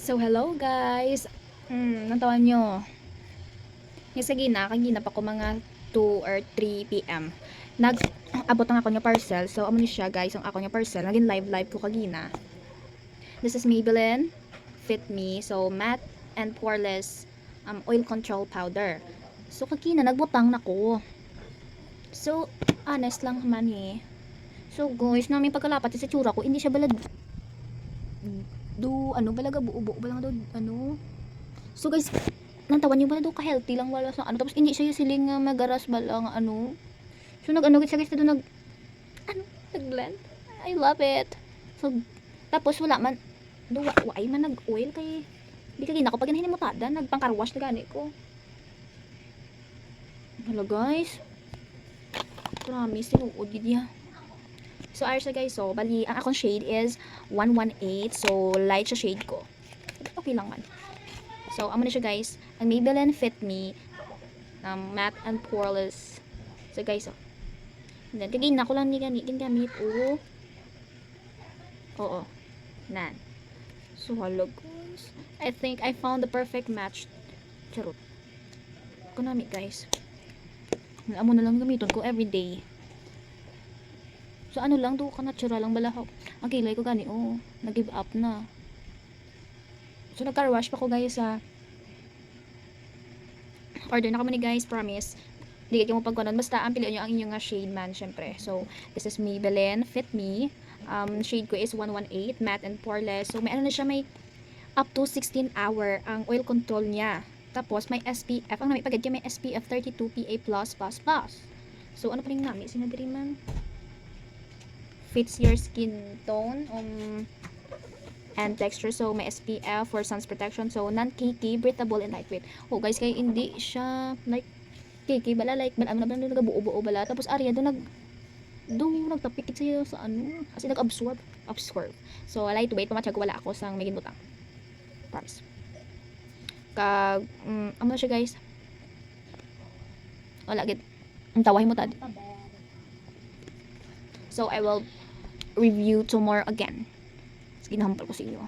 So, hello guys! Natawan nyo. Yung sa kagina pa ko mga 2 or 3 p.m. Nag-abot ang ako niya parcel. So, amo ni siya guys, ang ako niya parcel. Naging live ko kagina. This is Maybelline Fit Me. So, matte and poreless oil control powder. So, kagina, nagbutang na ko. So, honest lang man eh. So, guys, namin pagkalapat sa tsura ko, hindi siya balad balaga buo-buo balang so guys nantawan yung bala ka healthy lang wala sa tapos hindi siya yung siling magaras balang so siya guys nag-blend. I love it. So tapos wala man wai man nag-oil kay di ka gina ko pag hinimutada nagpang-carwash na gani ko. Hello guys, promise tinuod gid ya. So, ayos na guys. So, bali, ang akong shade is 118. So, light siya shade ko. Okay lang man. So, amo na siya guys. Ang Maybelline Fit Me. Matte and poreless. So, guys, oh. And then, kagin na ko lang ni gamit. Oh. Oo. Nan. So, hello guys. I think I found the perfect match. Charot. Kunami guys. Amo na lang gamiton ko everyday. So, ano lang, do ka natural lang balahok. Ang kilay ko gani, nag-give up na. So, nag-car wash pa ko guys sa order na kamo ni guys, promise. Hindi kayo mo pagkunan. Basta, ang pilihan nyo ang inyong shade man, syempre. So, this is Maybelline Fit Me. Shade ko is 118, matte and poreless. So, may ano na siya, may up to 16 hour ang oil control niya. Tapos, may SPF. Ang nami pagad may SPF 32 PA+++. So, ano pa rin nami? Sinadiri man. Fits your skin tone and texture. So, may SPF for sun's protection. So, non-cakey, breathable, and lightweight. Oh, guys, kaya hindi siya like cakey. Bala, like, bala, nagabuo-buo bala. Tapos, ariya, nagtapikit sa'yo sa kasi nag-absorb. So, lightweight, pamatsyag ko wala ako sa may ginutang. Promise. Ano na siya, guys? Wala, gid. Ang tawahin mo, tad. So, I will review tomorrow again. Sige, nahampal ko sa inyo.